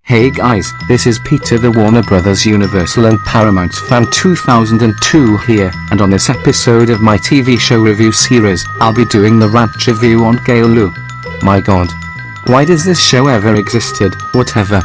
Hey guys, this is Peter the Warner Brothers Universal and Paramount fan 2002 here, and on this episode of my TV show review series, I'll be doing the Rant review on Caillou. My god. Why does this show ever existed? Whatever.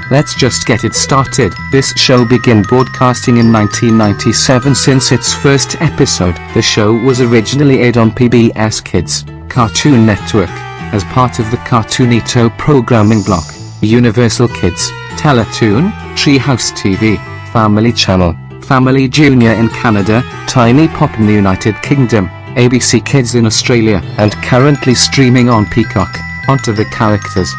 Let's just get it started. This show began broadcasting in 1997 since its first episode. The show was originally aired on PBS Kids, Cartoon Network, as part of the Cartoonito programming block. Universal Kids, Teletoon, Treehouse TV, Family Channel, Family Junior in Canada, Tiny Pop in the United Kingdom, ABC Kids in Australia, and currently streaming on Peacock. Onto the characters.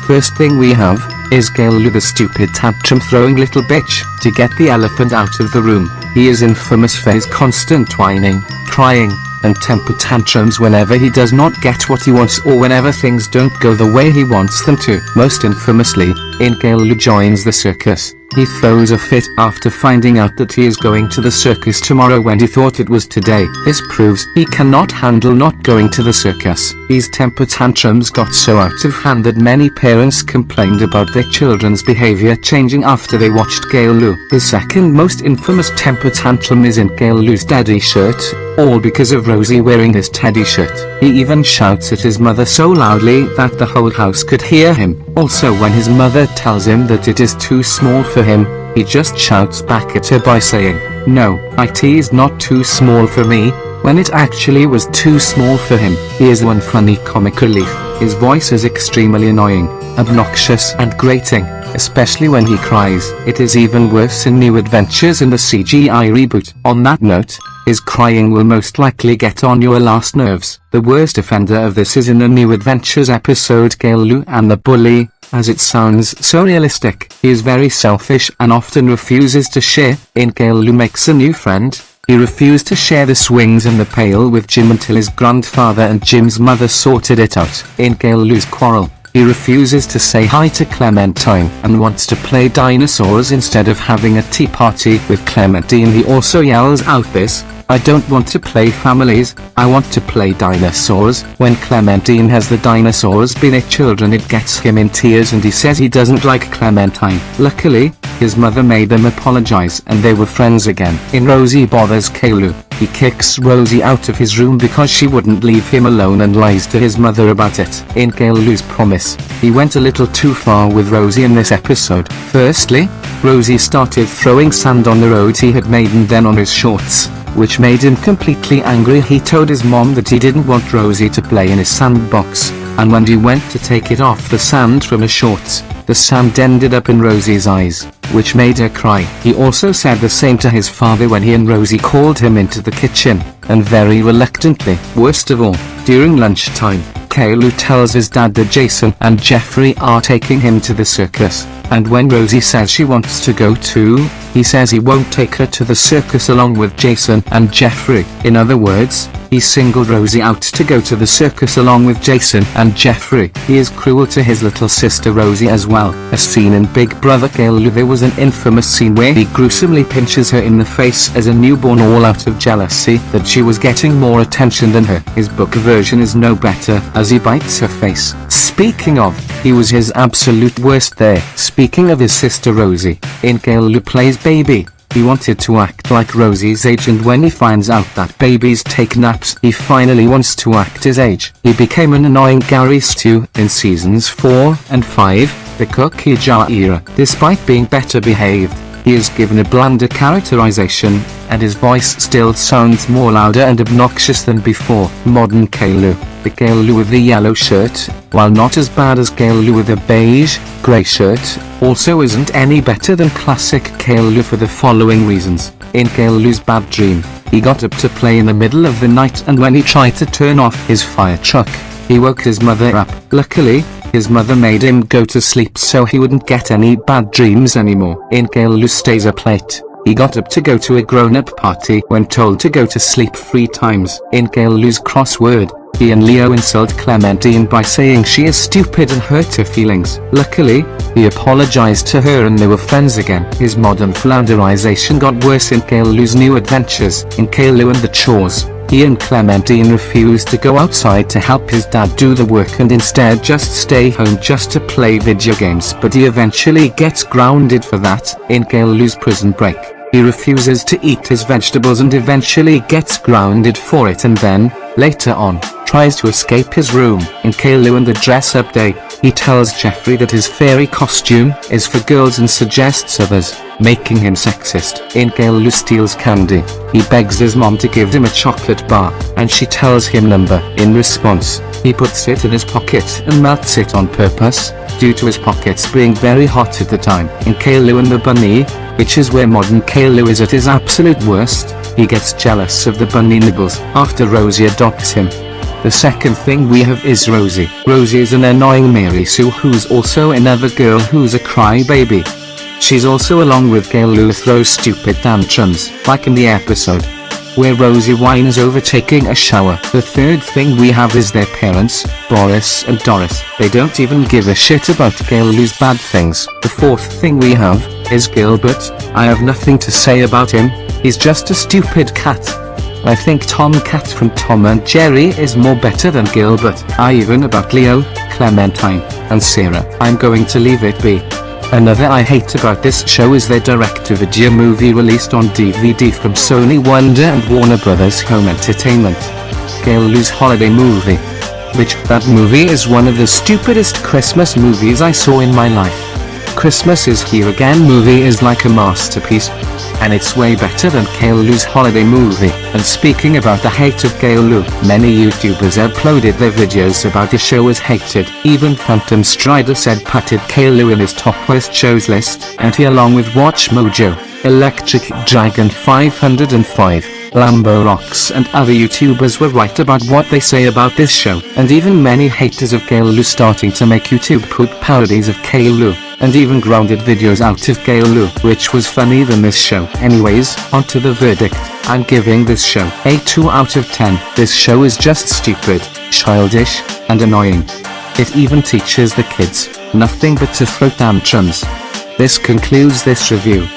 First thing we have is Caillou, the stupid tantrum-throwing little bitch. To get the elephant out of the room, he is infamous for his constant whining, crying, and temper tantrums whenever he does not get what he wants or whenever things don't go the way he wants them to. Most infamously, in Caillou Joins the Circus, he throws a fit after finding out that he is going to the circus tomorrow when he thought it was today. This proves he cannot handle not going to the circus. These temper tantrums got so out of hand that many parents complained about their children's behavior changing after they watched Caillou. His second most infamous temper tantrum is in Caillou's daddy shirt, all because of Rosie wearing his teddy shirt. He even shouts at his mother so loudly that the whole house could hear him. Also, when his mother tells him that it is too small for him, he just shouts back at her by saying, "No, it is not too small for me," when it actually was too small for him. He is one funny comic relief. His voice is extremely annoying, obnoxious and grating, especially when he cries. It is even worse in New Adventures in the CGI reboot. On that note, his crying will most likely get on your last nerves. The worst offender of this is in the New Adventures episode Caillou and the Bully, as it sounds so realistic. He is very selfish and often refuses to share. In Caillou Makes a New Friend, he refused to share the swings and the pail with Jim until his grandfather and Jim's mother sorted it out. In Caillou's Quarrel, he refuses to say hi to Clementine and wants to play dinosaurs instead of having a tea party with Clementine. He also yells out this, "I don't want to play families, I want to play dinosaurs." When Clementine has the dinosaurs be their children, it gets him in tears and he says he doesn't like Clementine. Luckily, his mother made them apologize and they were friends again. In Rosie Bothers Caillou, he kicks Rosie out of his room because she wouldn't leave him alone and lies to his mother about it. In Caillou's Promise, he went a little too far with Rosie in this episode. Firstly, Rosie started throwing sand on the road he had made and then on his shorts, which made him completely angry. He told his mom that he didn't want Rosie to play in his sandbox, and when he went to take it off the sand from his shorts, the sand ended up in Rosie's eyes, which made her cry. He also said the same to his father when he and Rosie called him into the kitchen, and very reluctantly. Worst of all, during lunchtime, Caillou tells his dad that Jason and Jeffrey are taking him to the circus, and when Rosie says she wants to go too, he says he won't take her to the circus along with Jason and Jeffrey. In other words, he singled Rosie out to go to the circus along with Jason and Jeffrey. He is cruel to his little sister Rosie as well. As seen in Big Brother Caillou, there was an infamous scene where he gruesomely pinches her in the face as a newborn, all out of jealousy that she was getting more attention than her. His book version is no better, as he bites her face. Speaking of, he was his absolute worst there. Speaking of his sister Rosie, in Caillou Plays Baby, he wanted to act like Rosie's age, and when he finds out that babies take naps, he finally wants to act his age. He became an annoying Gary Stu in seasons 4 and 5, the Cookie Jar era. Despite being better behaved, he is given a blander characterization, and his voice still sounds more louder and obnoxious than before. Modern Caillou, the Caillou with the yellow shirt, while not as bad as Caillou with a beige, grey shirt, also isn't any better than classic Caillou for the following reasons. In Caillou's Bad Dream, he got up to play in the middle of the night, and when he tried to turn off his fire truck, he woke his mother up. Luckily, his mother made him go to sleep so he wouldn't get any bad dreams anymore. In Caillou Stays Up Late, he got up to go to a grown-up party when told to go to sleep 3 times. In Caillou's Crossword, he and Leo insult Clementine by saying she is stupid and hurt her feelings. Luckily, he apologized to her and they were friends again. His modern flounderization got worse in Caillou's New Adventures. In Caillou and the Chores, He and Clementine refuse to go outside to help his dad do the work and instead just stay home just to play video games, but he eventually gets grounded for that in Caillou's prison break. He refuses to eat his vegetables and eventually gets grounded for it, and then, later on, tries to escape his room. In Caillou and the dress-up day, he tells Jeffrey that his fairy costume is for girls and suggests others, making him sexist. In Caillou steals candy. He begs his mom to give him a chocolate bar, and she tells him number. In response, he puts it in his pocket and melts it on purpose, due to his pockets being very hot at the time. In Caillou and the bunny, which is where modern Caillou is at his absolute worst, he gets jealous of the bunny nibbles after Rosie adopts him. The second thing we have is Rosie. Rosie is an annoying Mary Sue who's also another girl who's a crybaby. She's also along with Caillou throws stupid tantrums, like in the episode where Rosie whines over taking a shower. The third thing we have is their parents, Boris and Doris. They don't even give a shit about Caillou's bad things. The fourth thing we have is Gilbert. I have nothing to say about him, he's just a stupid cat. I think Tom Cat from Tom and Jerry is more better than Gilbert. Even about Leo, Clementine, and Sarah. I'm going to leave it be. Another I hate about this show is their direct-to-video movie released on DVD from Sony Wonder and Warner Brothers Home Entertainment. Caillou's Holiday Movie. That movie is one of the stupidest Christmas movies I saw in my life. Christmas Is Here Again movie is like a masterpiece, and it's way better than Caillou's Holiday Movie. And speaking about the hate of Caillou, many YouTubers uploaded their videos about the show as hated. Even Phantom Strider said patted Caillou in his top worst shows list, and he along with Watch Mojo, Electric Dragon 505, Lambo Rocks and other YouTubers were right about what they say about this show. And even many haters of Caillou starting to make YouTube put parodies of Caillou, and even grounded videos out of Caillou, which was funny than this show. Anyways, onto the verdict. I'm giving this show a 2 out of 10. This show is just stupid, childish, and annoying. It even teaches the kids nothing but to throw tantrums. This concludes this review.